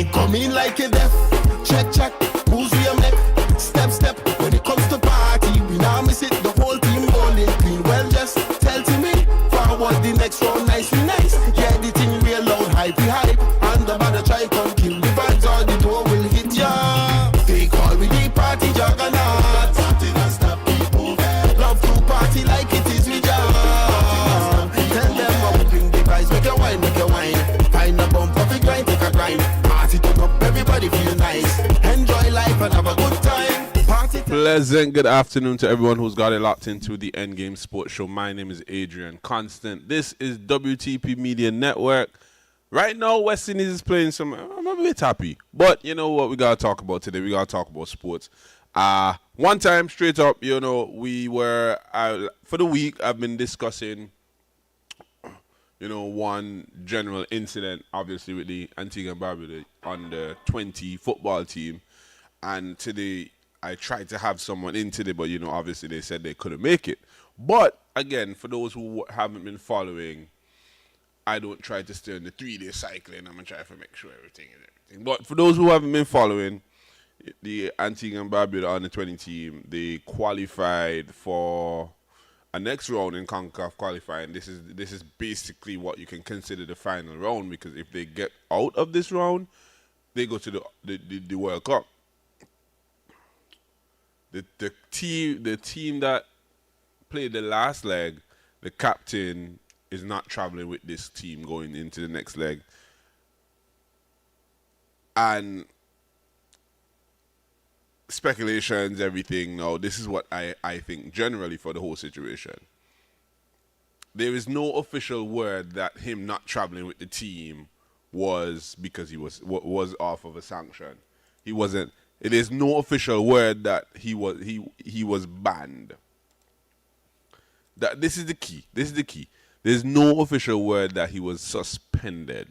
Coming like a death. Check, check. Who's your neck? Step, step. When it comes to party, we now miss it. The whole team rolling clean. Well, just tell to me. Forward the next round, nice, nice. Yeah, the thing real loud, hype, hype. And the bad try come kill the vibes, or the door will hit ya. They call me the party juggernaut. Party not stop people. Love to party like it is with ya. Tell them how we bring the guys, make a wine, make a wine. Find a bump of a grind, take a grind. Party turn up, everybody feel nice. Enjoy life and have a good time. Pleasant good afternoon to everyone who's got it locked into the Endgame Sports Show. My name is Adrian Constant. This is WTP Media Network. Right now, West Indies is playing some. I'm a bit happy, but you know what we gotta talk about today? We gotta talk about sports. One time, straight up, you know, we were for the week. I've been discussing, you know, one general incident, obviously with the Antigua and Barbuda under 20 football team, and today I tried to have someone in today, but you know, obviously they said they couldn't make it. But again, for those who haven't been following, I don't try to stay on the 3-day cycling. I'm gonna try to make sure everything is everything. But for those who haven't been following, the Antigua and Barbuda under 20 team, they qualified for a next round in CONCACAF qualifying. This is basically what you can consider the final round, because if they get out of this round, they go to the World Cup. The team that played the last leg, the captain is not traveling with this team going into the next leg. And speculations, everything. No, this is what I think generally for the whole situation. There is no official word that him not traveling with the team was because he was off of a sanction. He wasn't. It is no official word that he was banned. This is the key. There's no official word that he was suspended.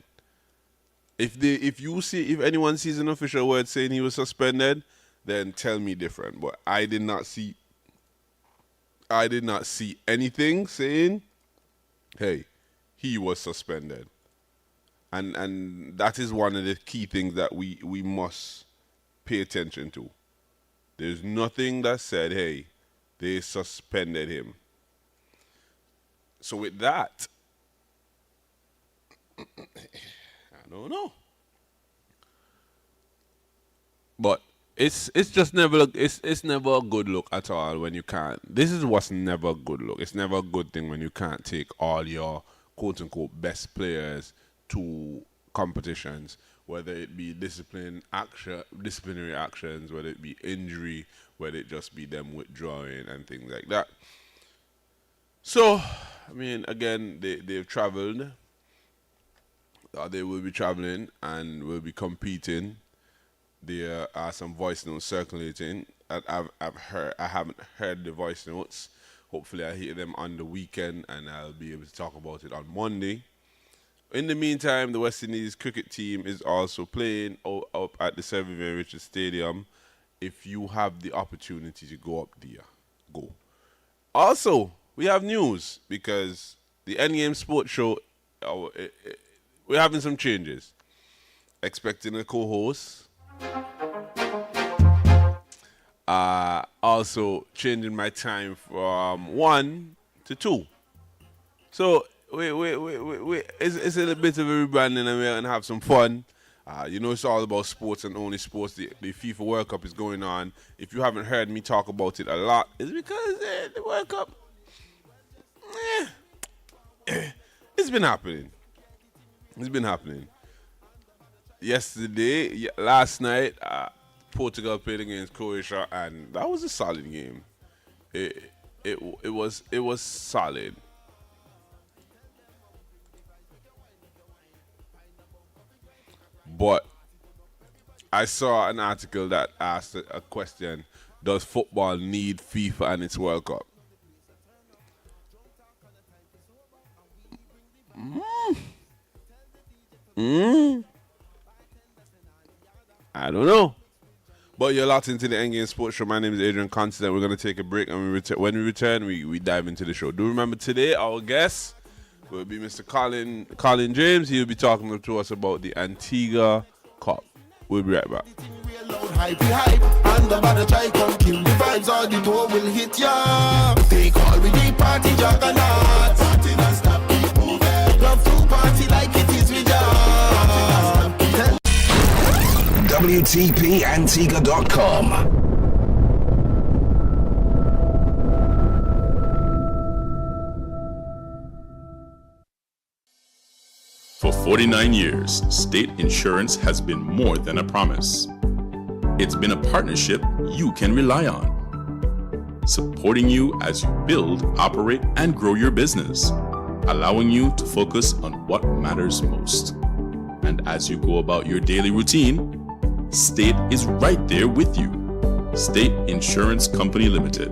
If anyone sees an official word saying he was suspended, then tell me different. But I did not see anything saying, hey, he was suspended. And that is one of the key things that we must pay attention to. There's nothing that said, hey, they suspended him. So with that, I don't know. But it's just never it's never a good look at all when you can't. This is what's never a good look. It's never a good thing when you can't take all your quote unquote best players to competitions, whether it be disciplinary actions, whether it be injury, whether it just be them withdrawing and things like that. So, I mean, again, they've traveled. They will be traveling and will be competing. There are some voice notes circulating. I haven't heard the voice notes. Hopefully, I hear them on the weekend and I'll be able to talk about it on Monday. In the meantime, the West Indies cricket team is also playing up at the Sir Vivian Richards Stadium. If you have the opportunity to go up there, go. Also, we have news because the Endgame Sports Show, we're having some changes. Expecting a co-host. Also changing my time from 1 to 2. So it's a little bit of a rebranding and we're going to have some fun. You know, it's all about sports and only sports. The FIFA World Cup is going on. If you haven't heard me talk about it a lot, it's because the World Cup, it's been happening. Yesterday, last night, Portugal played against Croatia, and that was a solid game. It was solid. But I saw an article that asked a question: does football need FIFA and its World Cup? I don't know. But you're locked into the Endgame Sports Show. My name is Adrian Constant. We're going to take a break, and when we return, we dive into the show. Do remember today, our guest will be Mr. Colin James. He'll be talking to us about the Antigua Cup. We'll be right back. Real loud, hype, and the bad try come kill the vibes, or the door will hit ya. They call me the party juggernaut. Party don't stop, keep moving. Love to party like it is with ya. WTPAntigua.com. For 49 years, State Insurance has been more than a promise. It's been a partnership you can rely on, supporting you as you build, operate, and grow your business, allowing you to focus on what matters most. And as you go about your daily routine, State is right there with you. State Insurance Company Limited.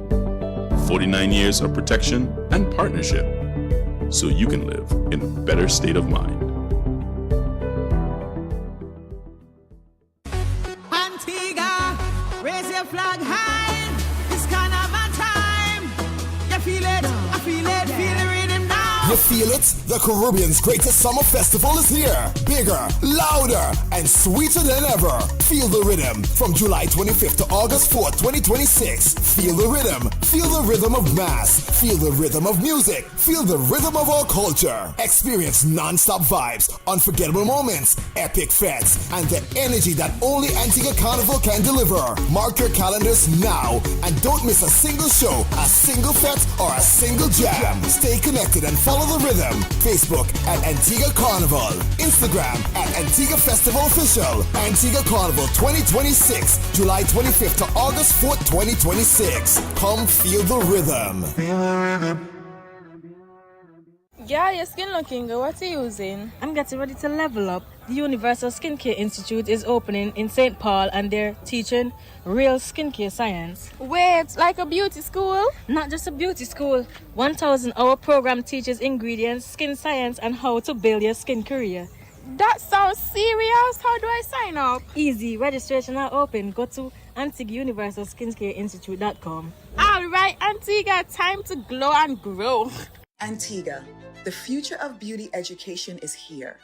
49 years of protection and partnership, so you can live in a better state of mind. Antigua, raise your flag high. It's carnival time. You feel it? I feel it. Feel the rhythm now. You feel it? The Caribbean's greatest summer festival is here. Bigger, louder, and sweeter than ever. Feel the rhythm from July 25th to August 4th, 2026. Feel the rhythm. Feel the rhythm of mass. Feel the rhythm of music. Feel the rhythm of our culture. Experience non-stop vibes, unforgettable moments, epic fests, and the energy that only Antigua Carnival can deliver. Mark your calendars now and don't miss a single show, a single fete, or a single jam. Stay connected and follow the rhythm. Facebook at Antigua Carnival. Instagram at Antigua Festival Official. Antigua Carnival 2026, July 25th to August 4th, 2026. Come feel the rhythm. Feel the rhythm. Yeah, your skin looking good. What are you using? I'm getting ready to level up. The Universal Skincare Institute is opening in St. Paul and they're teaching real skincare science. Wait, like a beauty school? Not just a beauty school. 1,000-hour program teaches ingredients, skin science, and how to build your skin career. That sounds serious. How do I sign up? Easy. Registration are open. Go to AntiguaUniversalSkincareInstitute.com. All right, Antigua, time to glow and grow. Antigua, the future of beauty education is here.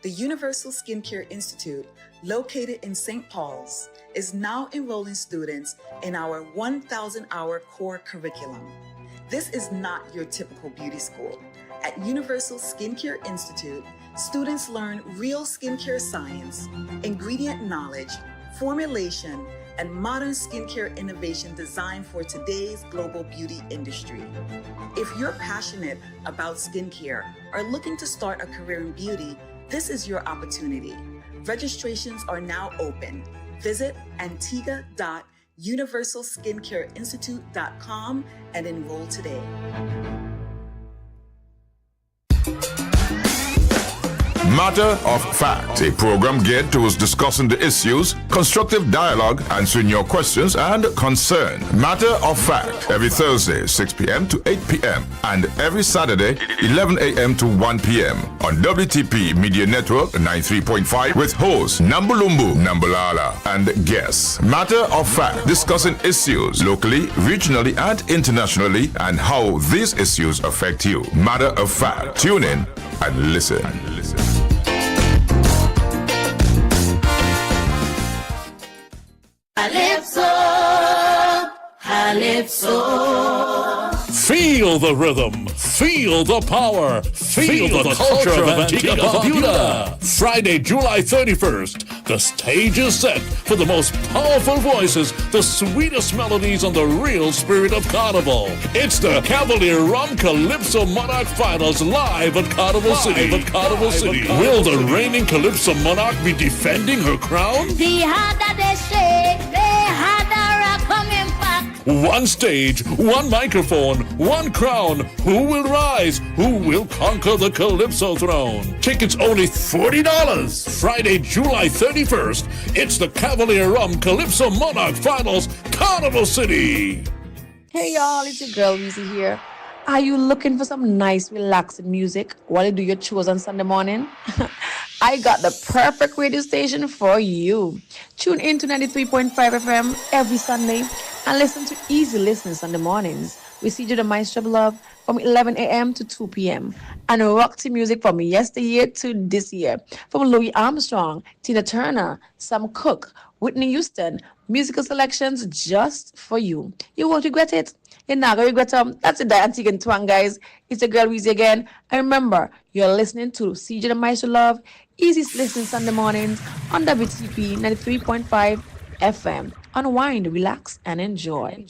The Universal Skincare Institute, located in St. Paul's, is now enrolling students in our 1,000-hour core curriculum. This is not your typical beauty school. At Universal Skincare Institute, students learn real skincare science, ingredient knowledge, formulation, and modern skincare innovation designed for today's global beauty industry. If you're passionate about skincare or looking to start a career in beauty, this is your opportunity. Registrations are now open. Visit antigua.universalskincareinstitute.com and enroll today. Matter of Fact, a program geared towards discussing the issues, constructive dialogue, answering your questions and concern. Matter of Fact, every Thursday, 6 p.m. to 8 p.m. and every Saturday, 11 a.m. to 1 p.m. on WTP Media Network 93.5 with hosts Nambulumbu Nambalala and guests. Matter of Fact, discussing issues locally, regionally, and internationally and how these issues affect you. Matter of Fact, tune in and listen. Calypso, Calypso. Feel the rhythm, feel the power, feel the culture of Antigua Barbuda. Friday, July 31st, the stage is set for the most powerful voices, the sweetest melodies, and the real spirit of Carnival. It's the Cavalier Rum Calypso Monarch Finals live at Carnival City. Will the reigning Calypso Monarch be defending her crown? The harder they shake, the harder I coming back. One stage, one microphone, one crown. Who will rise? Who will conquer the Calypso throne? Tickets only $40. Friday, July 31st. It's the Cavalier Rum Calypso Monarch Finals, Carnival City. Hey y'all, it's your girl Weezy here. Are you looking for some nice, relaxing music while you do your chores on Sunday morning? I got the perfect radio station for you. Tune in to 93.5 FM every Sunday and listen to Easy Listening Sunday mornings with CJ the Maestro of Love from 11 a.m. to 2 p.m. and rock to music from yesteryear to this year. From Louis Armstrong, Tina Turner, Sam Cooke, Whitney Houston, musical selections just for you. You won't regret it. You're not going to regret them. That's it, the Antigua and Twang, guys. It's your girl, Weezy again. And remember, you're listening to CJ the Maestro Love, easy listening Sunday mornings on WTP 93.5 FM. Unwind, relax, and enjoy.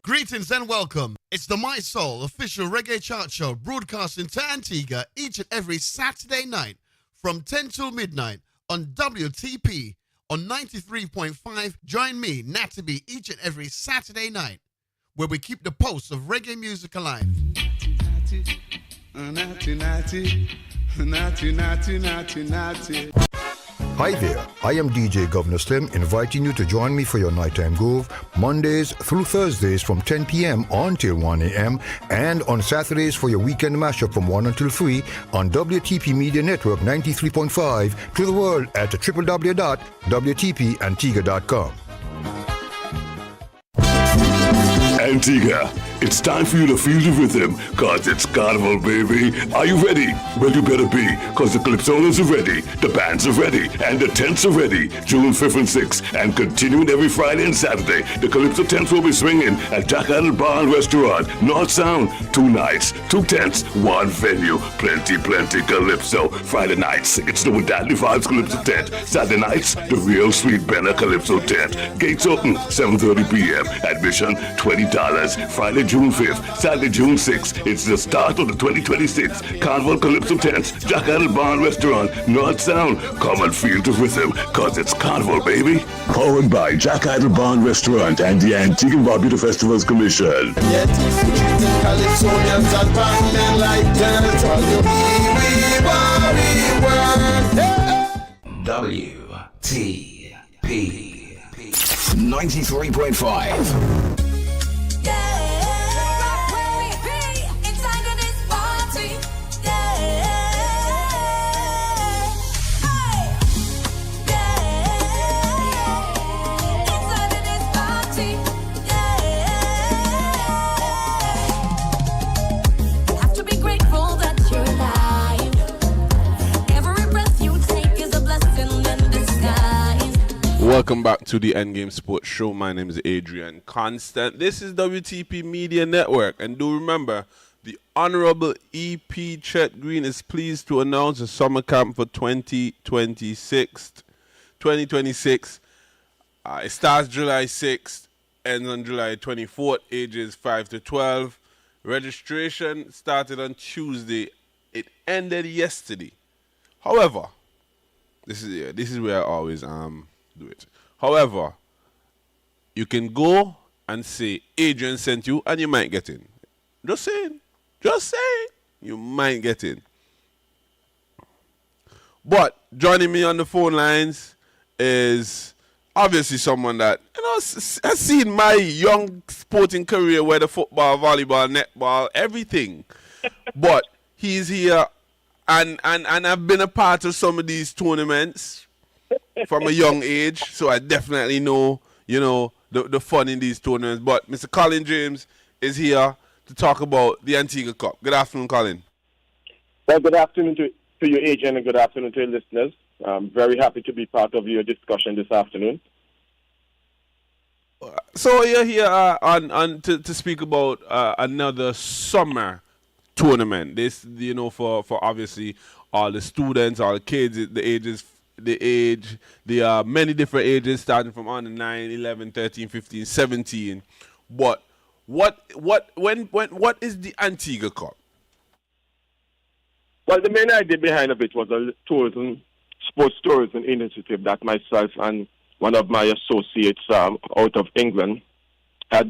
Greetings and welcome. It's the My Soul official reggae chart show broadcasting to Antigua each and every Saturday night from 10 till midnight on WTP on 93.5. Join me, Natalie, each and every Saturday night where we keep the pulse of reggae music alive. Hi there, I am DJ Governor Slim inviting you to join me for your nighttime groove Mondays through Thursdays from 10 p.m. until 1 a.m. and on Saturdays for your weekend mashup from 1 until 3 on WTP Media Network 93.5 to the world at www.wtpantigua.com. Antigua, it's time for you to feel the rhythm, cause it's carnival, baby. Are you ready? Well, you better be, cause the Calypsonas are ready, the bands are ready, and the tents are ready. June 5th and 6th, and continuing every Friday and Saturday, the Calypso tents will be swinging at Jack Idle Bar and Restaurant, North Sound. 2 nights, 2 tents, 1 venue, plenty Calypso. Friday nights, it's the Wadadley Vibes Calypso tent. Saturday nights, the real Sweet Benner Calypso tent. Gates open 7:30 p.m. Admission $20. Friday, June 5th, Saturday, June 6th. It's the start of the 2026 Carnival Calypso Tents, Jack Idle Bar and Restaurant, North Sound. Come and feel the rhythm, cause it's carnival, baby. Powered by Jack Idle Bar and Restaurant and the Antigua and Barbuda Festivals Commission. WTP 93.5. Welcome back to the Endgame Sports Show. My name is Adrian Constant. This is WTP Media Network. And do remember, the Honorable EP Chet Green is pleased to announce a summer camp for 2026. It starts July 6th, ends on July 24th, ages 5 to 12. Registration started on Tuesday. It ended yesterday. However, this is where I always do it. However, you can go and say Adrian sent you and you might get in. Just saying, you might get in. But joining me on the phone lines is obviously someone that has seen my young sporting career, whether football, volleyball, netball, everything. But he's here and I've been a part of some of these tournaments from a young age, so I definitely know, the fun in these tournaments. But Mr. Colin James is here to talk about the Antigua Cup. Good afternoon, Colin. Well, good afternoon to you, Adrian, and good afternoon to your listeners. I'm very happy to be part of your discussion this afternoon. So you're here to speak about another summer tournament. This, for obviously all the students, all the kids, there are many different ages starting from under 9, 11, 13, 15, 17. But what is the Antigua Cup? Well, the main idea behind it was a sports tourism initiative that myself and one of my associates out of England has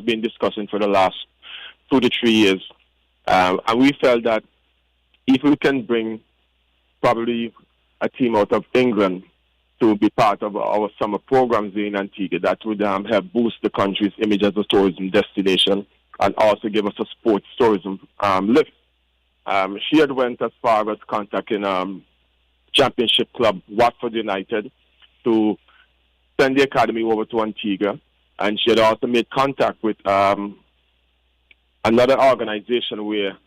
been discussing for the last 2 to 3 years. And we felt that if we can bring probably a team out of England to be part of our summer programs in Antigua, that would help boost the country's image as a tourism destination and also give us a sports tourism lift. She had went as far as contacting Championship Club Watford United to send the academy over to Antigua, and she had also made contact with another organization where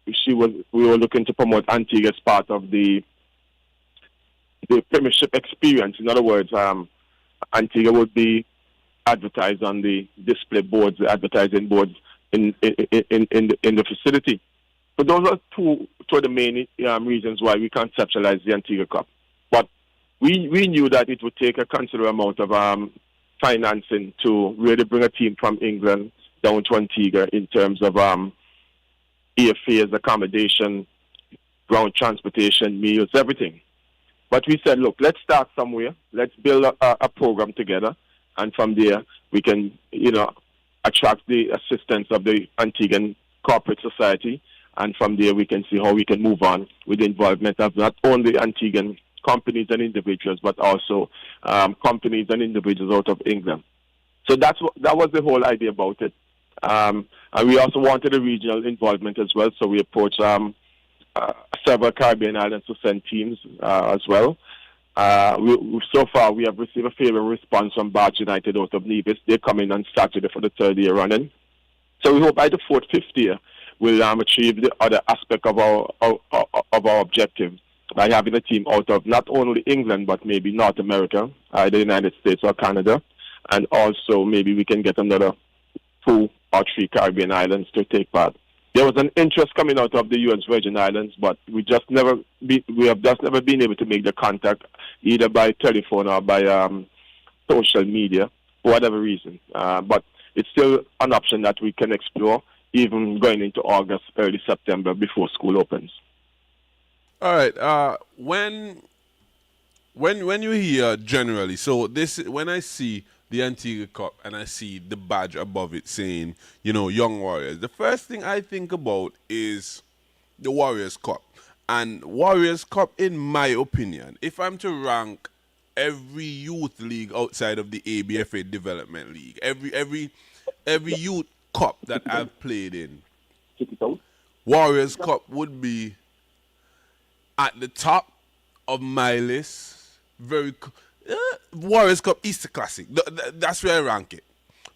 we were looking to promote Antigua as part of the Premiership experience. In other words, Antigua would be advertised on the display boards, the advertising boards in the facility. So those are two of the main reasons why we conceptualized the Antigua Cup. But we knew that it would take a considerable amount of financing to really bring a team from England down to Antigua in terms of airfares, accommodation, ground transportation, meals, everything. But we said, look, let's start somewhere. Let's build a program together. And from there, we can, attract the assistance of the Antiguan corporate society. And from there, we can see how we can move on with the involvement of not only Antiguan companies and individuals, but also companies and individuals out of England. So that was the whole idea about it. And we also wanted a regional involvement as well. So we approached several Caribbean islands to send teams as well. So far, we have received a favorable response from Barge United out of Nevis. They're coming on Saturday for the third year running. So we hope by the fourth, fifth year, we'll achieve the other aspect of our objective by having a team out of not only England, but maybe North America, either the United States or Canada. And also maybe we can get another 2 or 3 Caribbean islands to take part. There was an interest coming out of the U.S. Virgin Islands, but we have just never been able to make the contact either by telephone or by social media for whatever reason. But it's still an option that we can explore, even going into August, early September before school opens. All right. When you hear generally, so this when I see the Antigua Cup and I see the badge above it saying, Young Warriors, the first thing I think about is the Warriors Cup. And Warriors Cup, in my opinion, if I'm to rank every youth league outside of the ABFA Development League, every youth cup that I've played in, Warriors Cup would be at the top of my list. Warriors Cup Easter Classic. That's where I rank it.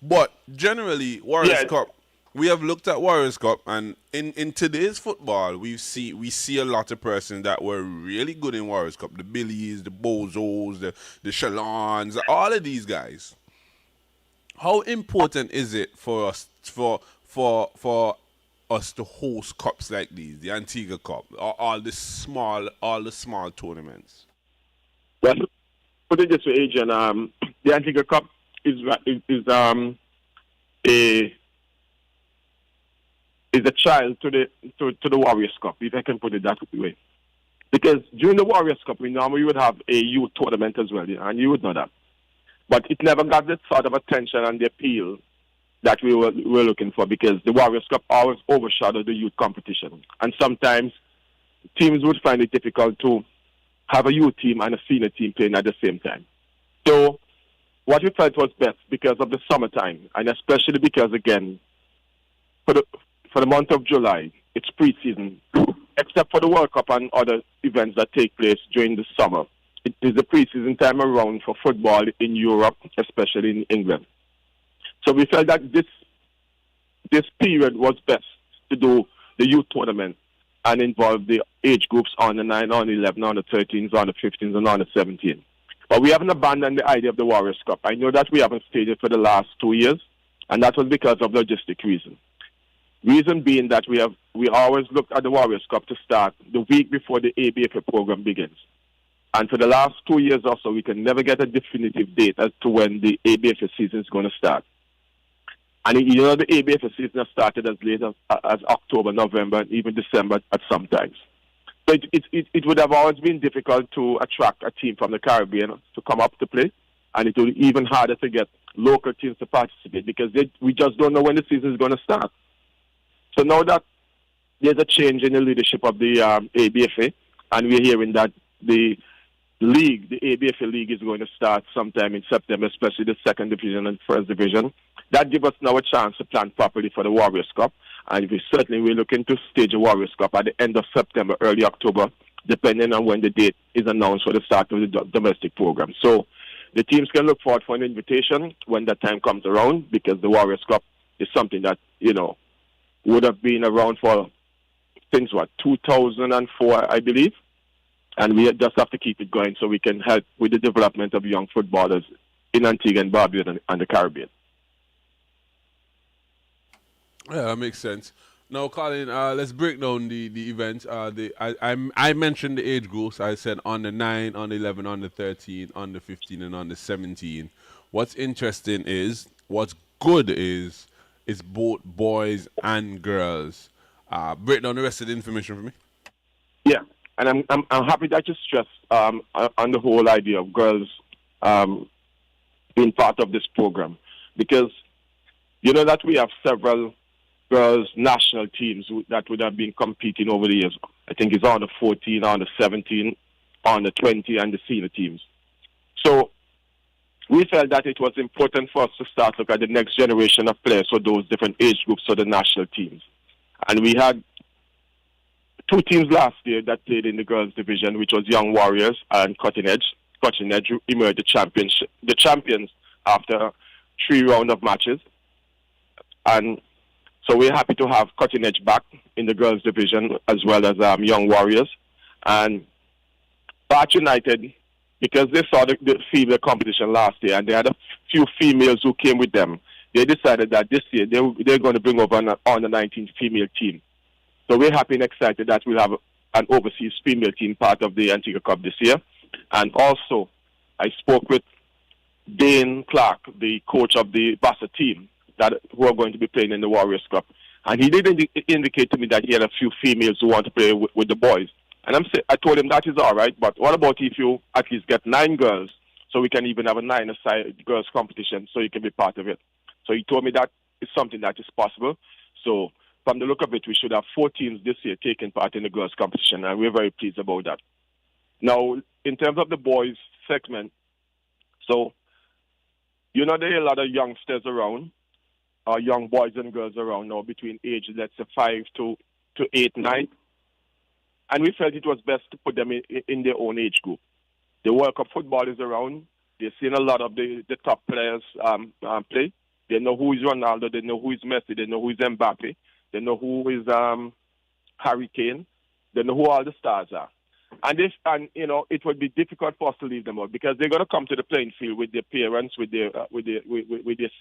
But generally, Warriors Cup, we have looked at Warriors Cup, and in today's football, we see a lot of persons that were really good in Warriors Cup. The Billies, the Bozos, the Shalons, all of these guys. How important is it for us for us to host cups like these, the Antigua Cup, or all the small tournaments? Well, put it this way, Adrian, the Antigua Cup is a child to the Warriors Cup, if I can put it that way. Because during the Warriors Cup, we normally would have a youth tournament as well, and you would know that. But it never got the sort of attention and the appeal that we were looking for, because the Warriors Cup always overshadowed the youth competition. And sometimes teams would find it difficult to have a youth team and a senior team playing at the same time. So what we felt was best, because of the summertime, and especially because, again, for the month of July, it's pre-season, except for the World Cup and other events that take place during the summer. It is the pre-season time around for football in Europe, especially in England. So we felt that this period was best to do the youth tournament and involve the age groups on the 9, on the 11, on the 13s, on the 15s, and on the 17. But we haven't abandoned the idea of the Warriors Cup. I know that we haven't staged it for the last 2 years, and that was because of logistic reasons. Reason being that we always looked at the Warriors Cup to start the week before the ABFA program begins. And for the last 2 years or so, we can never get a definitive date as to when the ABFA season is going to start. And the ABFA season has started as late as October, November, and even December at some times. So it would have always been difficult to attract a team from the Caribbean to come up to play, and it would be even harder to get local teams to participate, because we just don't know when the season is going to start. So now that there's a change in the leadership of the ABFA, and we're hearing that the ABFA league is going to start sometime in September, especially the second division and first division. That gives us now a chance to plan properly for the Warriors Cup. And we're looking to stage a Warriors Cup at the end of September, early October, depending on when the date is announced for the start of the domestic program. So the teams can look forward for an invitation when that time comes around, because the Warriors Cup is something that, would have been around for since 2004, I believe. And we just have to keep it going so we can help with the development of young footballers in Antigua and Barbuda and the Caribbean. Yeah, that makes sense. Now, Colin, let's break down the event. I mentioned the age groups. I said on the 9, on the 11, on the 13, on the 15, and on the 17. What's interesting is, what's good is both boys and girls. Break down the rest of the information for me. Yeah, and I'm happy that you stressed on the whole idea of girls being part of this program, because you know that we have several girls national teams that would have been competing over the years. I think it's on the 14, on the 17, on the 20, and the senior teams. So we felt that it was important for us to start look at the next generation of players for those different age groups for the national teams. And we had 2 teams last year that played in the girls division, which was Young Warriors and Cutting Edge. Cutting Edge emerged the champions after 3 rounds of matches. And so we're happy to have Cutting Edge back in the girls division as well as Young Warriors. And Bath United, because they saw the female competition last year and they had a few females who came with them, they decided that this year they're going to bring over an under-19 female team. So we're happy and excited that we'll have an overseas female team part of the Antigua Cup this year. And also, I spoke with Dane Clark, the coach of the Bassett team, who are going to be playing in the Warriors Cup. And he did indicate to me that he had a few females who want to play with the boys. And I told him that is all right, but what about if you at least get 9 girls, so we can even have a 9-a-side girls competition, so you can be part of it. So he told me that is something that is possible. So from the look of it, we should have 4 teams this year taking part in the girls competition, and we're very pleased about that. Now, in terms of the boys segment, so you know there are a lot of youngsters around, young boys and girls around now between ages, let's say 5 to 8, 9. And we felt it was best to put them in their own age group. The World Cup football is around. They've seen a lot of the top players play. They know who is Ronaldo. They know who is Messi. They know who is Mbappe. They know who is Harry Kane. They know who all the stars are. And it would be difficult for us to leave them out because they're going to come to the playing field with their parents, with their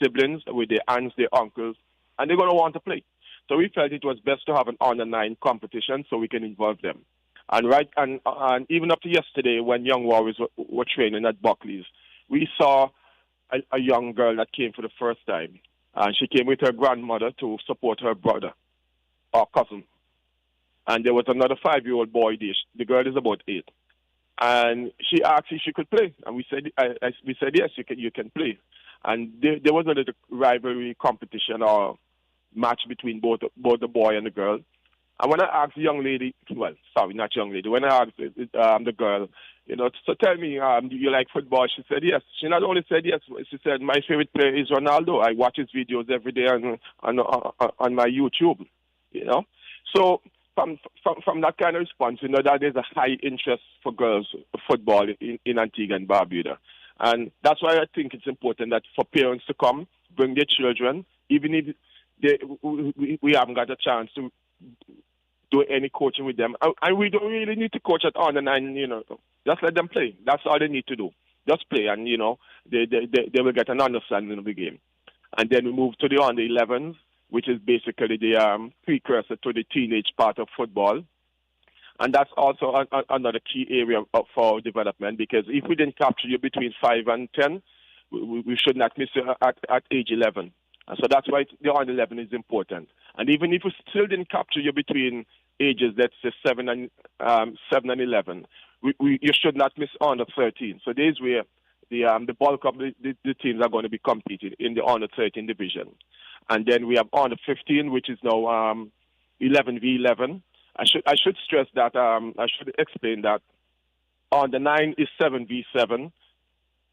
siblings, with their aunts, their uncles, and they're going to want to play. So we felt it was best to have an under-9 competition so we can involve them. And even up to yesterday when Young Warriors were training at Buckley's, we saw a young girl that came for the first time. And she came with her grandmother to support her brother or cousin. And there was another 5-year-old boy there. The girl is about 8. And she asked if she could play. And we said yes, you can play. And there was a little rivalry competition or match between both the boy and the girl. And when I asked the young lady, not young lady, when I asked the girl, so tell me, do you like football? She said yes. She not only said yes, she said, my favorite player is Ronaldo. I watch his videos every day on my YouTube, So from that kind of response, that there's a high interest for girls football in Antigua and Barbuda. And that's why I think it's important that for parents to come, bring their children, even if we haven't got a chance to do any coaching with them. And we don't really need to coach at under-9, just let them play. That's all they need to do. Just play, and, they will get an understanding of the game. And then we move to the under-11s, which is basically the precursor to the teenage part of football. And that's also another key area for development, because if we didn't capture you between 5 and 10, we should not miss you at age 11. And so that's why the under 11 is important. And even if we still didn't capture you between ages, let's say 7 and 11, you should not miss under 13. So there's where the bulk of the teams are going to be competing in the under 13 division. And then we have under 15, which is now 11v11. I should stress that, I should explain that on the 9 is 7v7,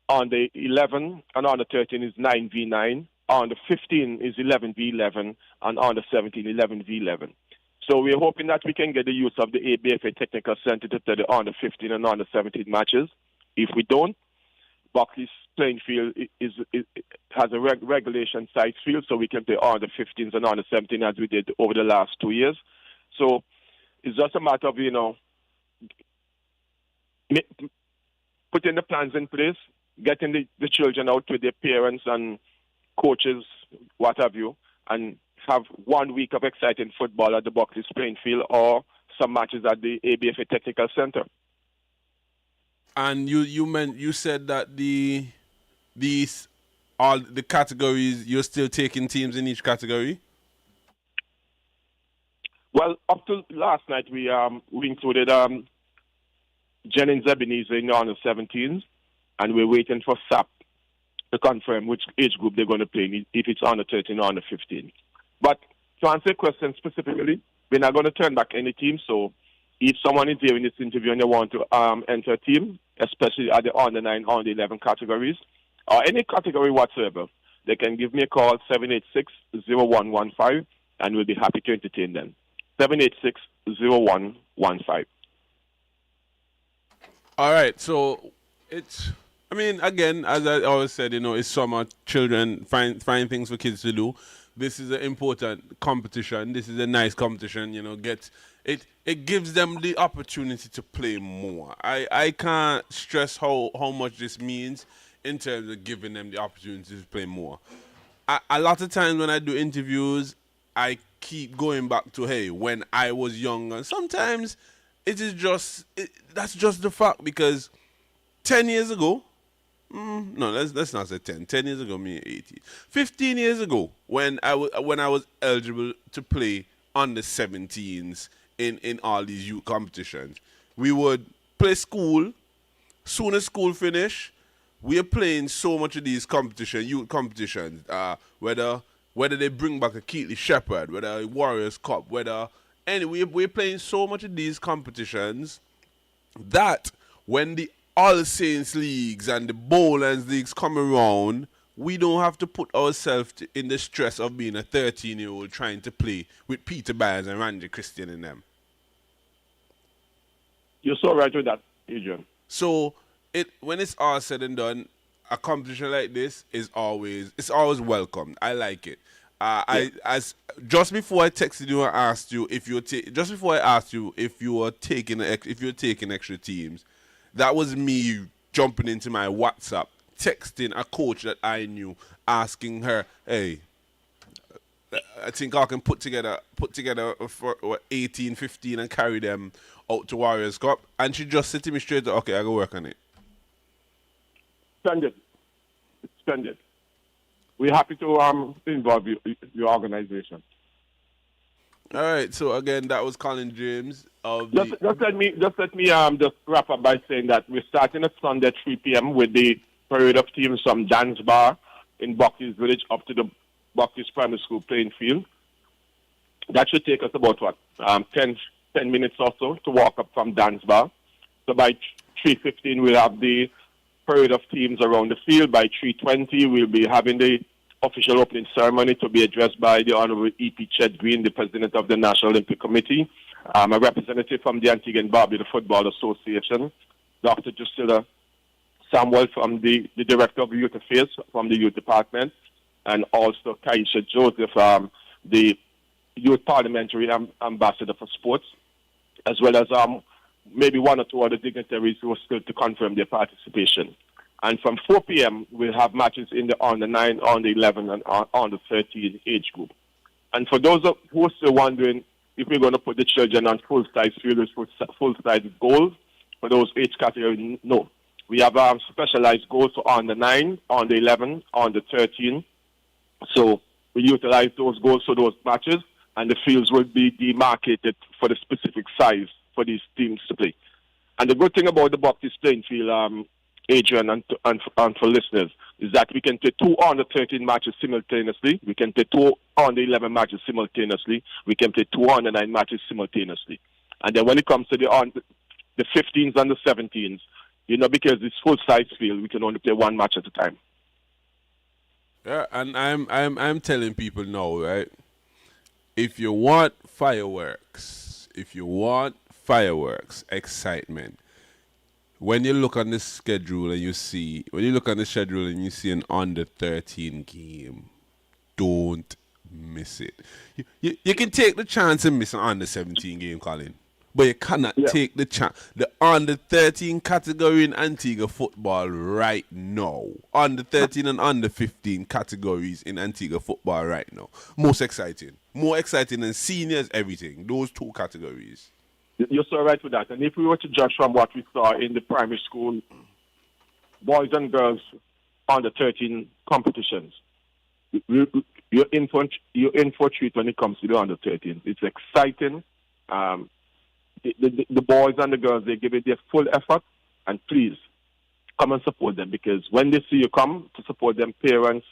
on the 11 and on the 13 is 9v9, on the 15 is 11v11, and on the 17, 11v11. So we're hoping that we can get the use of the ABFA Technical Center to play the under 15 and under 17 matches. If we don't, Buckley's playing field has a regulation size field, so we can play on the 15s and on the 17s as we did over the last 2 years. So it's just a matter of, putting the plans in place, getting the children out with their parents and coaches, what have you, and have 1 week of exciting football at the Buckley's playing field or some matches at the ABFA Technical Center. And you said that all the categories, you're still taking teams in each category? Well, up to last night we included Jennings Ebenezer in the under 17s, and we're waiting for SAP to confirm which age group they're going to play, if it's under 13 or under 15. But to answer your question specifically, we're not going to turn back any team. So if someone is hearing this interview and they want to enter a team, especially at the under 9, under 11 categories, or any category whatsoever, they can give me a call, 786-0115, and we'll be happy to entertain them. 786-0115. All right, so again, as I always said, it's summer, children find things for kids to do. This is an important competition. This is a nice competition, it gives them the opportunity to play more. I can't stress how much this means in terms of giving them the opportunity to play more. A lot of times when I do interviews, I keep going back to, hey, when I was younger. Sometimes that's just the fact, because 10 years ago, no, let's not say 10. 10 years ago, me 18. 15 years ago, when I was eligible to play under 17s in all these youth competitions, we would play school. Soon as school finished, we are playing so much of these youth competitions. Whether they bring back a Keatley Shepherd, whether a Warriors Cup, anyway, we're playing so much of these competitions that when the All Saints Leagues and the Bowlands Leagues come around, we don't have to put ourselves in the stress of being a 13-year-old trying to play with Peter Byers and Randy Christian in them. You're so right with that, Adrian. So when it's all said and done, a competition like this is always welcome. I like it. Just before I texted you and asked you if you're taking extra teams, that was me jumping into my WhatsApp, texting a coach that I knew, asking her, hey, I think I can put together for 18, 15 and carry them out to Warriors Cup. And she just said to me straight, okay, I go work on it. Splendid. We're happy to involve your organization. All right. So again, that was Colin James of just let me just wrap up by saying that we're starting at Sunday at 3 p.m. with the parade of teams from Dan's Bar in Buckley's Village up to the Buckley's Primary School playing field. That should take us about 10 minutes or so to walk up from Dan's Bar. So by 3:15 we'll have the parade of teams around the field. By 3:20 we'll be having the official opening ceremony to be addressed by the Honorable E.P. Chet Green, the President of the National Olympic Committee, a representative from the Antigua and Barbuda Football Association, Dr. Drusilla Samuel from the Director of Youth Affairs from the Youth Department, and also Kaisha Joseph, the Youth Parliamentary Ambassador for Sports, as well as maybe one or two other dignitaries who are still to confirm their participation. And from 4 p.m., we'll have matches in the under 9, under 11, and under 13 age group. And for those who are still wondering if we're going to put the children on full-size fielders with full-size goals for those age categories, no. We have specialized goals for under 9, under 11, under 13. So we utilize those goals for those matches, and the fields will be demarcated for the specific size for these teams to play. And the good thing about the Buckley's playing field, Adrian, and for listeners, is that we can play 2 under 13 matches simultaneously. We can play 2 under 11 matches simultaneously. We can play 2 under 9 matches simultaneously. And then when it comes to the 15s and the 17s, because it's full-size field, we can only play 1 match at a time. Yeah, and I'm telling people now, right? If you want fireworks, excitement, when you look on the schedule and you see an under 13 game, don't miss it. You can take the chance and miss an under 17 game, Colin, but you cannot take the chance. The under 13 category in Antigua football right now, under 13 and under 15 categories in Antigua football right now, more exciting than seniors, everything. Those two categories. You're so right with that. And if we were to judge from what we saw in the primary school, boys and girls under 13 competitions, you're in for a treat when it comes to the under 13. It's exciting. The boys and the girls, they give it their full effort. And please, come and support them, because when they see you come to support them, parents,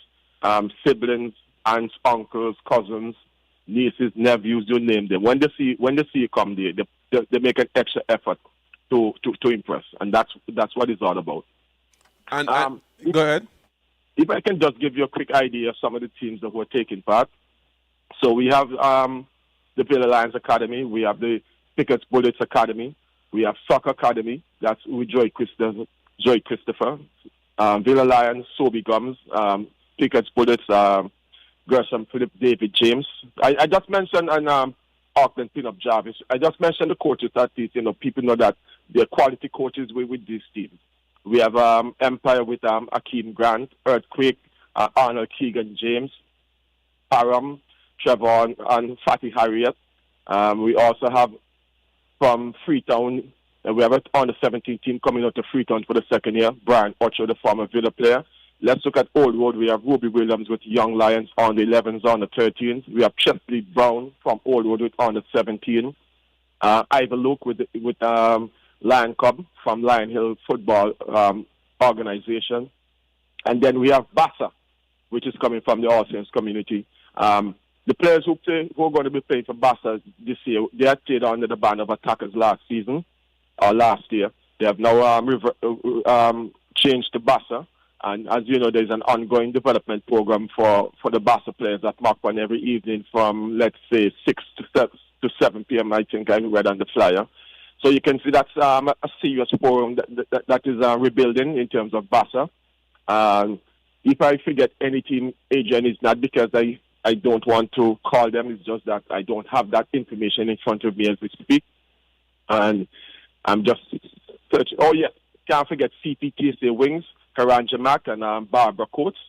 siblings, aunts, uncles, cousins, nieces, nephews, you name them. When they see you come, they make an extra effort to impress, and that's what it's all about. And go ahead. If I can just give you a quick idea of some of the teams that were taking part. So we have the Villa Lions Academy, we have the Pickett's Bullets Academy, we have Soccer Academy, that's with Joy Christopher, Villa Lions, Sobe Gums, Pickett's Bullets, Gershom Philip David James. I just mentioned Auckland Pin-Up Jarvis. I just mentioned the coaches that these, people know that they're quality coaches with these teams. We have Empire with Akeem Grant, Earthquake, Arnold Keegan James, Param, Trevor, and Fatty Harriet. We also have from Freetown, we have on the 17 team coming out to Freetown for the second year, Brian Ocho, the former Villa player. Let's look at Old Road. We have Ruby Williams with Young Lions on the 11s, on the 13s. We have Chesley Brown from Old Road with on the 17. Ivor Luke with Lion Cub from Lion Hill Football Organization. And then we have Bassa, which is coming from the All Saints community. The players who are going to be playing for Bassa this year, they had played under the banner of Attackers last year. They have now changed to Bassa. And as you know, there's an ongoing development program for the Bassa players at Markman every evening from, let's say, 6 to 7 p.m., I think I read on the flyer. So you can see that's a serious program that is rebuilding in terms of Bassa. If I forget any team, Adrian, it's not because I don't want to call them. It's just that I don't have that information in front of me as we speak. And I'm just searching. Oh, yeah, can't forget CPTSA Wings, Karanja Mack, and Barbara Coates.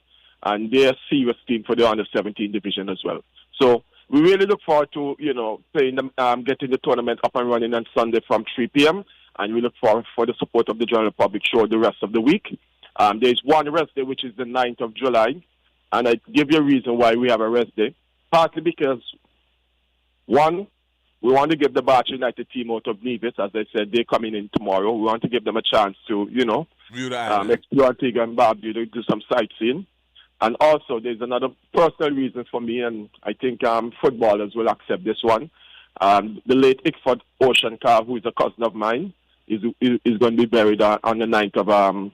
And they're a serious team for the under-17 division as well. So we really look forward to, playing them, getting the tournament up and running on Sunday from 3 p.m. And we look forward for the support of the General Public Show the rest of the week. There's one rest day, which is the 9th of July. And I give you a reason why we have a rest day. Partly because, one, we want to give the Batch United team out of Nevis. As I said, they're coming in tomorrow. We want to give them a chance to, explore Antigua and Barbuda, do some sightseeing. And also, there's another personal reason for me, and I think footballers will accept this one. The late Ickford Ocean Carr, who is a cousin of mine, is going to be buried on the 9th of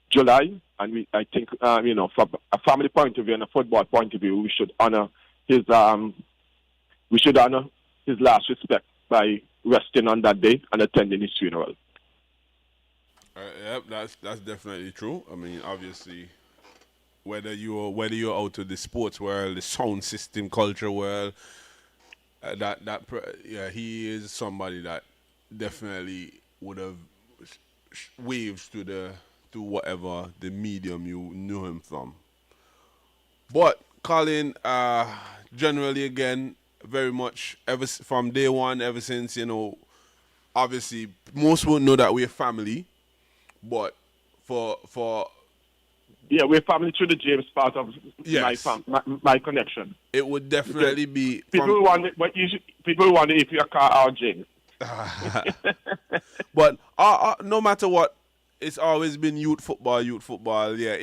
July. And I think, from a family point of view and a football point of view, we should honor his last respect by resting on that day and attending his funeral. Yep, that's definitely true. I mean, obviously, whether you're out of the sports world, the sound system culture world, he is somebody that definitely would have waves to whatever the medium you knew him from. But Colin, generally again, very much from day one, ever since, obviously most won't know that we're family, but for we're family through the James part of my connection. It would definitely be people wonder, but people wonder if you're Carl or James. But no matter what, it's always been youth football. Yeah,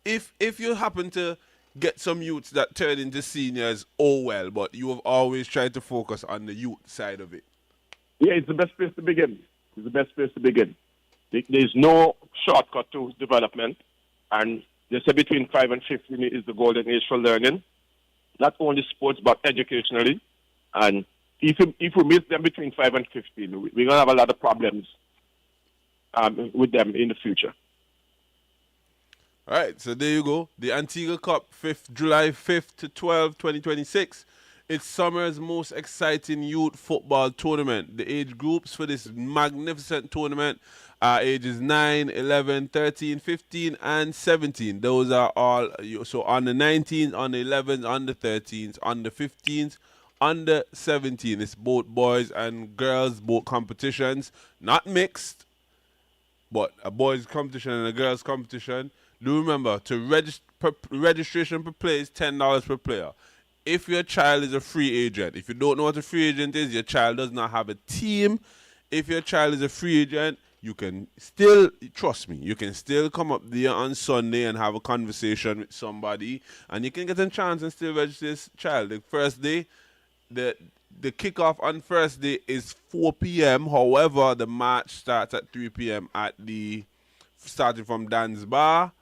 if you happen to get some youths that turn into seniors, oh well. But you have always tried to focus on the youth side of it. Yeah, it's the best place to begin. There's no shortcut to development, and they say between 5 and 15 is the golden age for learning, not only sports but educationally. And if we miss them between 5 and 15, we're gonna have a lot of problems with them in the future. All right, so there you go. The Antigua Cup, July 5th to 12th, 2026. It's summer's most exciting youth football tournament. The age groups for this magnificent tournament are ages 9, 11, 13, 15, and 17. Those are all, so on the 19s, on the 11s, on the 13s, on the 15s, under 17. It's both boys and girls, both competitions, not mixed, but a boys competition and a girls competition. Do remember, registration per player is $10 per player. If your child is a free agent, if you don't know what a free agent is, your child does not have a team. If your child is a free agent, you can still, trust me, you can still come up there on Sunday and have a conversation with somebody, and you can get a chance and still register this child. The first day, the kickoff on first day is 4 p.m. However, the match starts at 3 p.m. starting from Dan's Bar,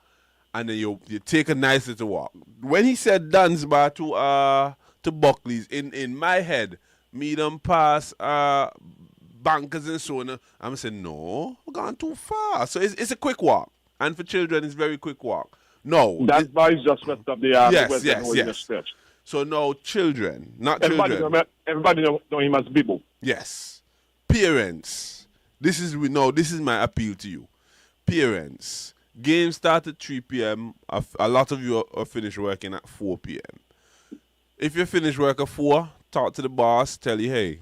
and then you take a nice little walk. When he said Dan's Bar to Buckley's, in my head, me them pass bankers and so on. I'm saying, no, we're going too far. So it's a quick walk. And for children, it's very quick walk. No. Dan's Bar is just west of the yes. stretch. So no, children, not children. Everybody know him as Bibo. Yes. Parents. This is my appeal to you. Parents. Game start at 3 p.m. A lot of you are finished working at 4 p.m. If you finish work at 4, talk to the boss, tell you, hey,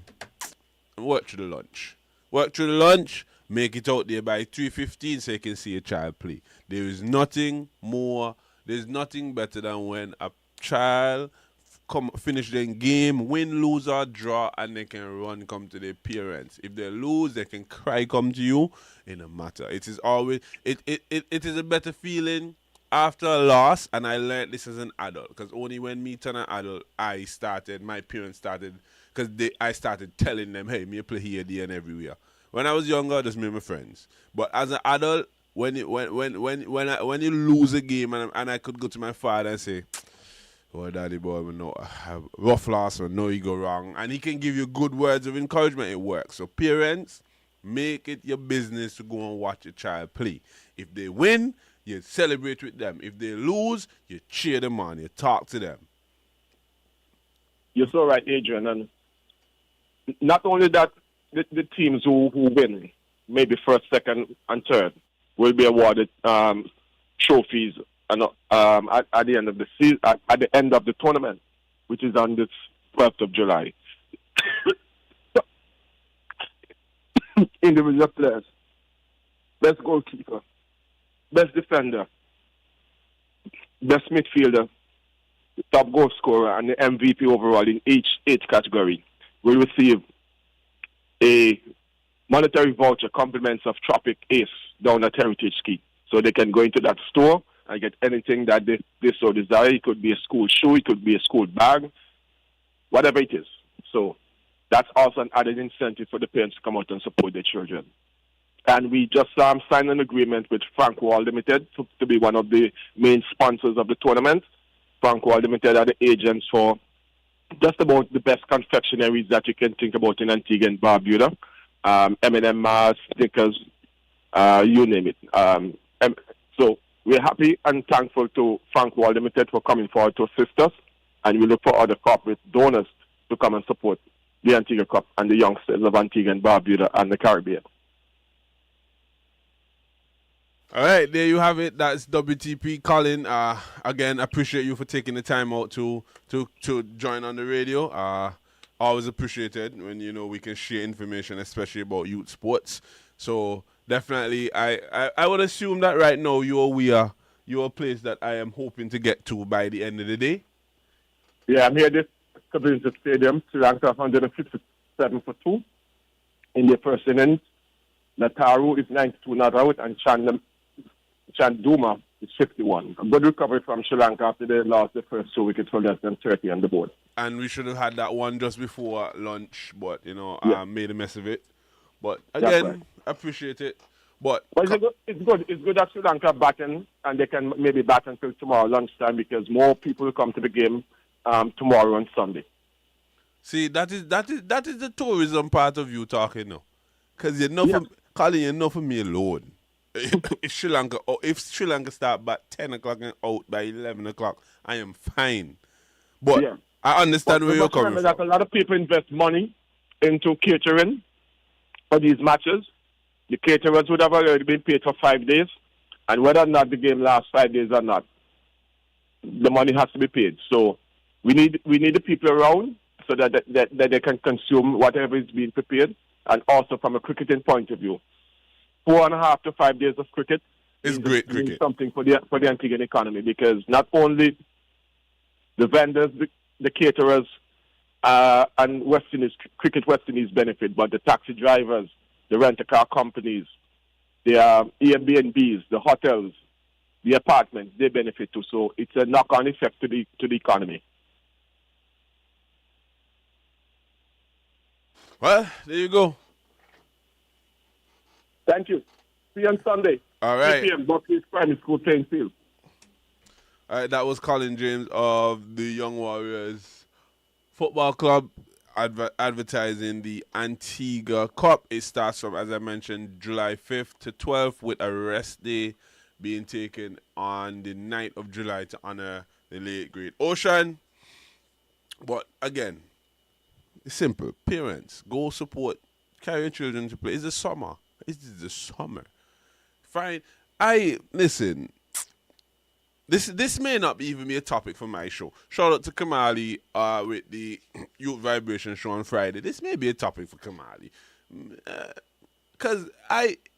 work through the lunch. Work through the lunch, make it out there by 3:15 so you can see a child play. There's nothing better than when a child finish their game, win, lose, or draw, and they can run, come to their parents. If they lose, they can cry, come to you. It no matter. It is always it is a better feeling after a loss, and I learned this as an adult, because only when me turn an adult, my parents started, because I started telling them, hey, me play here, there, and everywhere. When I was younger, just me and my friends. But as an adult, when you lose a game, and I could go to my father and say, oh, daddy boy, rough loss, or no, you go wrong. And he can give you good words of encouragement. It works. So parents, make it your business to go and watch your child play. If they win, you celebrate with them. If they lose, you cheer them on. You talk to them. You're so right, Adrian. And not only that, the teams who win, maybe first, second, and third, will be awarded trophies and at the end of the season, at the end of the tournament, which is on the 12th of July. Individual players, best goalkeeper, best defender, best midfielder, top goal scorer, and the MVP overall in each category will receive a monetary voucher, compliments of Tropic Ace down at Heritage Ski. So they can go into that store and get anything that they so desire. It could be a school shoe, it could be a school bag, whatever it is. So that's also an added incentive for the parents to come out and support their children. And we just signed an agreement with Frank Wall Limited to be one of the main sponsors of the tournament. Frank Wall Limited are the agents for just about the best confectionaries that you can think about in Antigua and Barbuda. M&M Mars, Snickers, you name it. So we're happy and thankful to Frank Wall Limited for coming forward to assist us, and we look for other corporate donors to come and support the Antigua Cup and the youngsters of Antigua and Barbuda and the Caribbean. All right, there you have it. That's WTP Colin. Again, appreciate you for taking the time out to join on the radio. Always appreciated when we can share information, especially about youth sports. So definitely, I would assume that right now you're a place that I am hoping to get to by the end of the day. Yeah, I'm here at the Community Stadium, Sri Lanka 157 for 2 in the first innings. Nataru is 92 not out, and Chanduma is 51. A good recovery from Sri Lanka after they lost the first 2 wickets for less than 30 on the board. And we should have had that one just before lunch, but made a mess of it. But again, right. Appreciate it. But it's good that Sri Lanka batting, and they can maybe bat until tomorrow lunchtime, because more people will come to the game tomorrow and Sunday. See, that is the tourism part of you talking now, because Colin, you know for me alone. if Sri Lanka start by 10 o'clock and out by 11 o'clock, I am fine. But Yeah. I understand But where we you're must coming remember from. that a lot of people invest money into catering for these matches. The caterers would have already been paid for 5 days, and whether or not the game lasts 5 days or not, the money has to be paid. So we need the people around so that they can consume whatever is being prepared, and also from a cricketing point of view. 4.5 to 5 days of cricket is great means cricket. something for the Antiguan economy, because not only the vendors, the caterers, and West Indies, cricket West Indies benefit, but the taxi drivers, the rent-a-car companies, the Airbnbs, the hotels, the apartments, they benefit too. So it's a knock-on effect to the economy. Well, there you go. Thank you. See you on Sunday. All right. 3 p.m. Buckley's Primary School playing field. All right, that was Colin James of the Young Warriors Football Club advertising the Antigua Cup. It starts from, as I mentioned, July 5th to 12th, with a rest day being taken on the 9th of July to honor the late, great Ocean. But again, it's simple. Parents, go support, carry your children to play. It's the summer. It's the summer. Fine. Listen. This may not even be a topic for my show. Shout out to Kamali with the Youth Vibration show on Friday. This may be a topic for Kamali. Because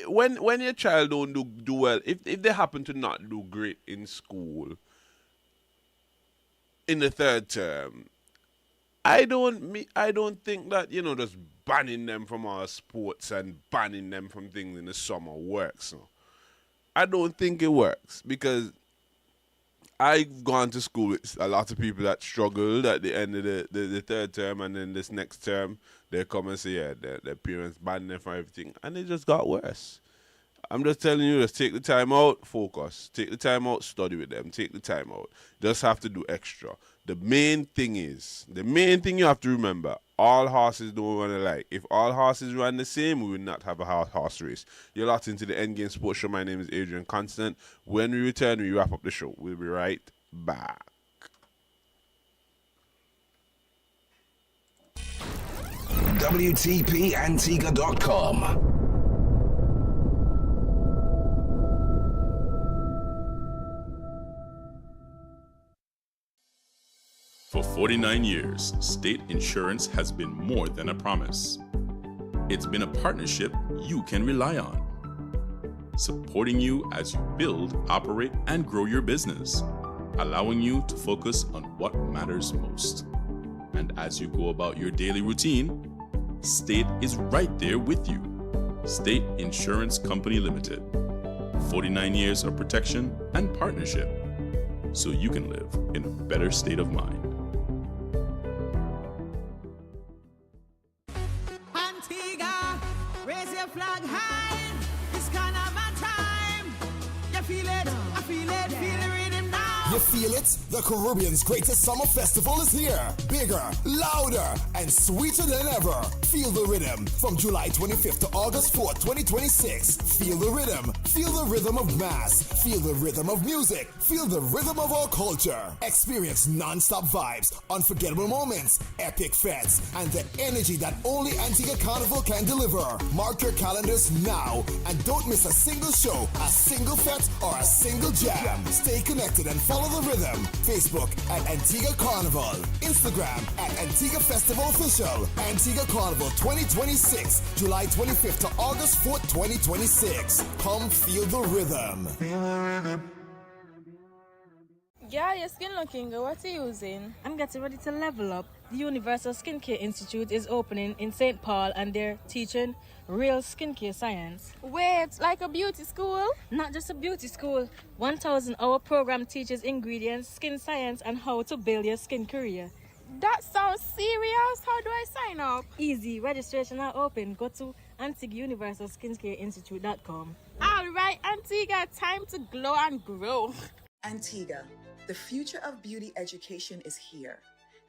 when your child don't do well, if they happen to not do great in school in the third term, I don't think that, just banning them from our sports and banning them from things in the summer works. No. I don't think it works, because I've gone to school with a lot of people that struggled at the end of the third term, and then this next term they come and say, yeah, their parents banned them from everything, and it just got worse. I'm just telling you, just take the time out, focus. Take the time out, study with them. Take the time out. Just have to do extra. The main thing you have to remember, all horses don't run alike. If all horses ran the same, we would not have a horse race. You're locked into the Endgame Sports Show. My name is Adrian Constant. When we return, we wrap up the show. We'll be right back. WTPAntigua.com. For 49 years, state insurance has been more than a promise. It's been a partnership you can rely on, supporting you as you build, operate, and grow your business, allowing you to focus on what matters most. And as you go about your daily routine, State is right there with you. State Insurance Company Limited. 49 years of protection and partnership, so you can live in a better state of mind. Antigua, raise your flag high. It's carnival time. You feel it? I feel it. Feel the rhythm now. You feel it? The Caribbean's greatest summer festival is here. Bigger, louder, and sweeter than ever. Feel the rhythm from July 25th to August 4th, 2026. Feel the rhythm. Feel the rhythm of mass. Feel the rhythm of music. Feel the rhythm of our culture. Experience non-stop vibes, unforgettable moments, epic fests, and the energy that only Antigua Carnival can deliver. Mark your calendars now and don't miss a single show, a single fete, or a single jam. Stay connected and follow the rhythm. Facebook at Antigua Carnival. Instagram at Antigua Festival Official. Antigua Carnival 2026, July 25th to August 4th, 2026. Come feel the rhythm. Yeah, your skin looking good. What are you using? I'm getting ready to level up. The Universal Skincare Institute is opening in St. Paul, and they're teaching real skincare science. Wait, like a beauty school? Not just a beauty school. 1,000-hour program teaches ingredients, skin science, and how to build your skin career. That sounds serious. How do I sign up? Easy. Registration are open. Go to AntiguaUniversalSkincareInstitute.com. All right, Antigua, time to glow and grow. Antigua, the future of beauty education is here.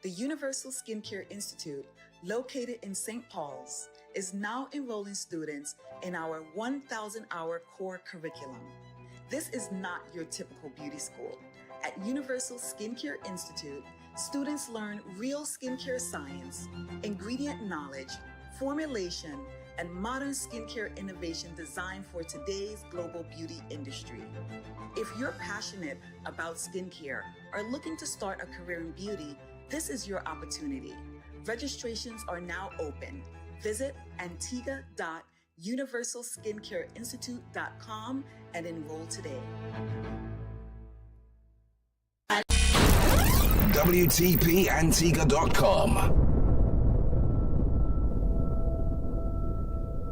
The Universal Skincare Institute, located in St. Paul's, is now enrolling students in our 1,000-hour core curriculum. This is not your typical beauty school. At Universal Skincare Institute, students learn real skincare science, ingredient knowledge, formulation, and modern skincare innovation designed for today's global beauty industry. If you're passionate about skincare or looking to start a career in beauty, this is your opportunity. Registrations are now open. Visit antigua.universalskincareinstitute.com and enroll today. WTPAntigua.com.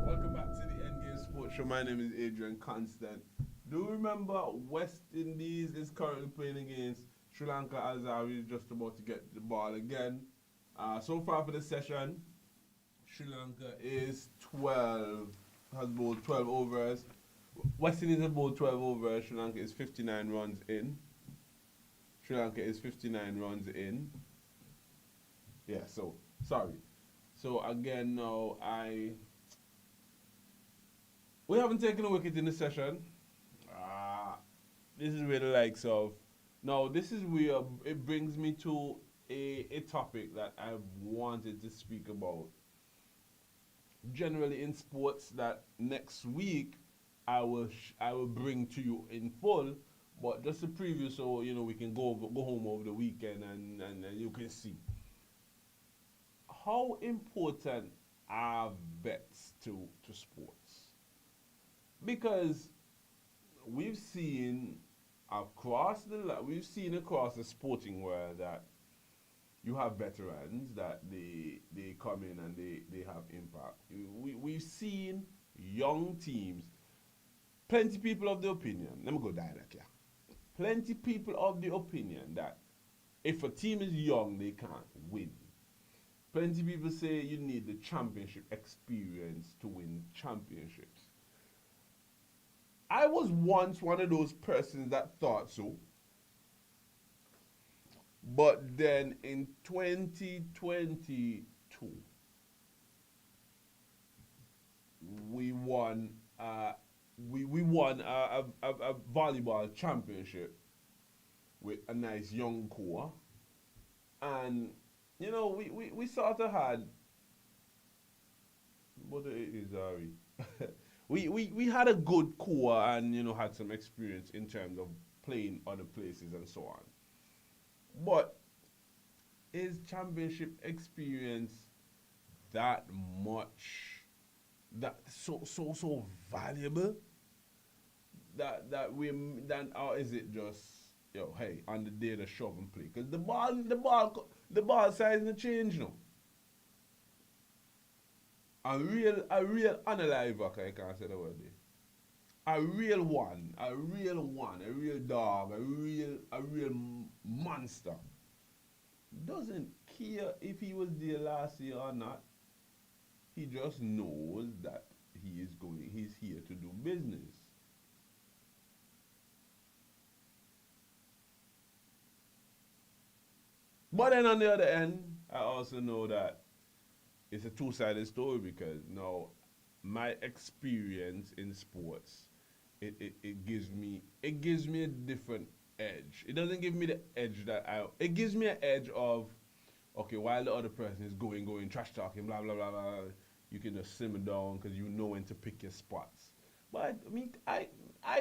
Welcome back to the Endgame Sports Show. My name is Adrian Constant. Do remember West Indies is currently playing against Sri Lanka. Azari is just about to get the ball again. So far for the session, Sri Lanka is 12, has bowled 12 overs. West Indies has bowled 12 overs. Sri Lanka is 59 runs in. Sri Lanka is 59 runs in. Yeah, so, sorry. So again, now we haven't taken a wicket in the session. This is where the likes of, now this is where it brings me to a topic that I wanted to speak about. Generally in sports, that next week I will bring to you in full. But just a preview, so you know we can go home over the weekend and you can see how important are bets to sports. Because we've seen across the sporting world that you have veterans that they come in and they have impact. We've seen young teams. Plenty people of the opinion. Let me go direct here. Plenty people of the opinion that if a team is young, they can't win. Plenty people say you need the championship experience to win championships. I was once one of those persons that thought so. But then in 2022, we won we won a volleyball championship with a nice young core. And, you know, we sort of had, what is Ari? we had a good core and, you know, had some experience in terms of playing other places and so on. But is championship experience that much, that so valuable? Or is it just, hey, on the day to shove and play? Because the ball size no change now. A real unalive, I can't say the word there. A real dog, a real monster doesn't care if he was there last year or not. He just knows that he's here to do business. But then on the other end, I also know that it's a two-sided story, because now my experience in sports, it gives me a different edge. It doesn't give me the edge it gives me an edge of, okay, while the other person is going, trash talking, blah, blah, blah, blah, you can just simmer down because you know when to pick your spots. But I mean, I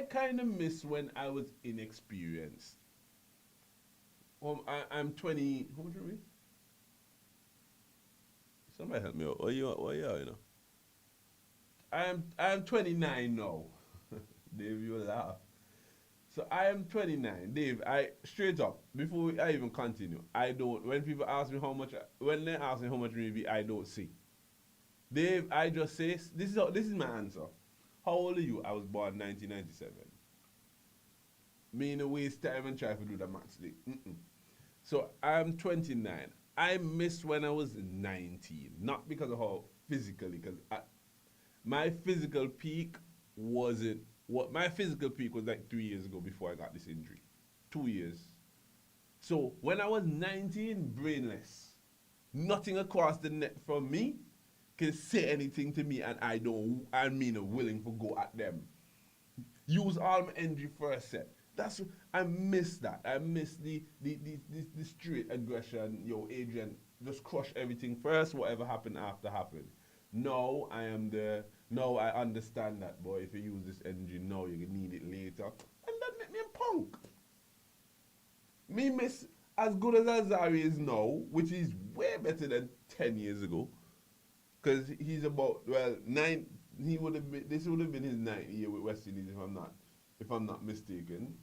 kind of miss when I was inexperienced. I'm 20, how much are we? Somebody help me out. What you know? I am 29 now. Dave, you laugh. So I am 29. Dave, straight up, before I even continue, when people ask me when they ask me how much maybe, I don't see. Dave, I just say, this is my answer. How old are you? I was born 1997. Me in a waste time and try to do the maths. So I'm 29. I missed when I was 19, not because of how physically, because my physical peak wasn't, my physical peak was like 3 years ago before I got this injury. 2 years. So when I was 19, brainless, nothing across the net from me, can say anything to me and I mean willing to go at them. Use all my energy first set. I miss that. I miss the straight aggression. Yo, Adrian, just crush everything first. Whatever happened after happened. No, I understand that, boy. If you use this energy now, you need it later, and that make me a punk. Me miss as good as Azari is now, which is way better than 10 years ago, because he's about 9. This would have been his 9th year with West Indies, if I'm not mistaken.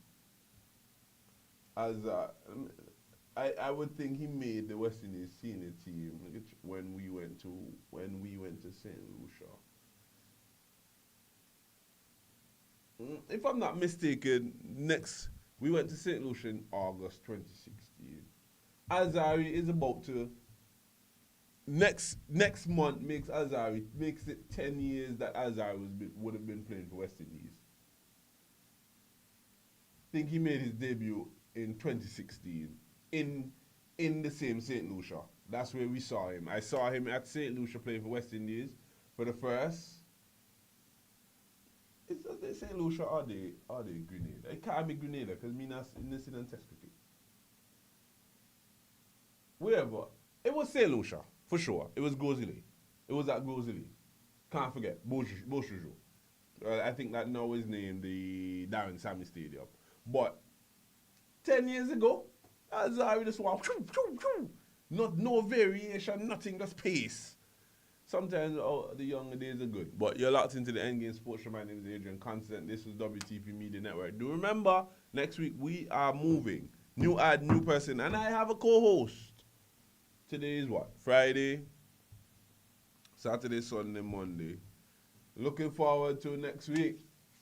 As I would think he made the West Indies senior team when we went to St. Lucia. If I'm not mistaken, we went to St. Lucia in August 2016. Azari is about to next month makes it 10 years that Azari would have been playing for West Indies. I think he made his debut in 2016 in the same St. Lucia. That's where we saw him. I saw him at St. Lucia playing for West Indies for the first. Is that St. Lucia or they Grenada? It can't be Grenada because me not in this in test cricket. Wherever. It was St. Lucia, for sure. It was Gozili. It was at Gozili. Can't forget. Beauchejou. I think that now is named the Darren Sammy Stadium. But 10 years ago, Azari just walked. No variation, nothing, just pace. Sometimes the younger days are good. But you're locked into the Endgame Sports Show. My name is Adrian Constant. This is WTP Media Network. Do remember, next week we are moving. New ad, new person. And I have a co-host. Today is what? Friday, Saturday, Sunday, Monday. Looking forward to next week.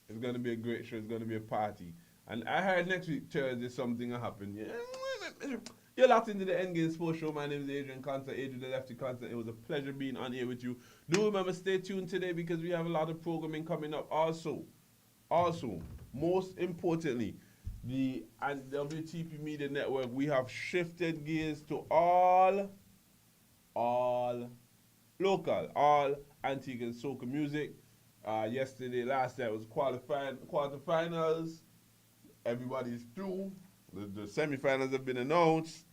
It's going to be a great show. It's going to be a party. And I heard next week, Thursday, something will happen. Yeah. You're locked into the Endgame Sports Show. My name is Adrian Constant, Adrian the Lefty Constant. It was a pleasure being on here with you. Do remember, stay tuned today because we have a lot of programming coming up. Also, most importantly, the WTP Media Network, we have shifted gears to all local, all Antigua and soca music. Last night was quarterfinals. Everybody's through. The semifinals have been announced.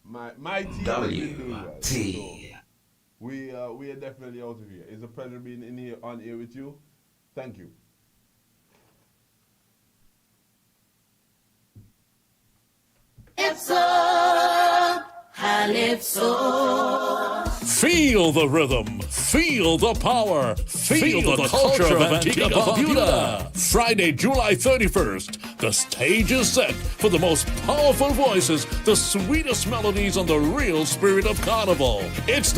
My team has been doing well. So we are definitely out of here. It's a pleasure being in here on air with you. Thank you. Feel the rhythm, feel the power, feel the culture of Antigua and Barbuda. Friday, July 31st, the stage is set for the most powerful voices, the sweetest melodies, and the real spirit of carnival. It's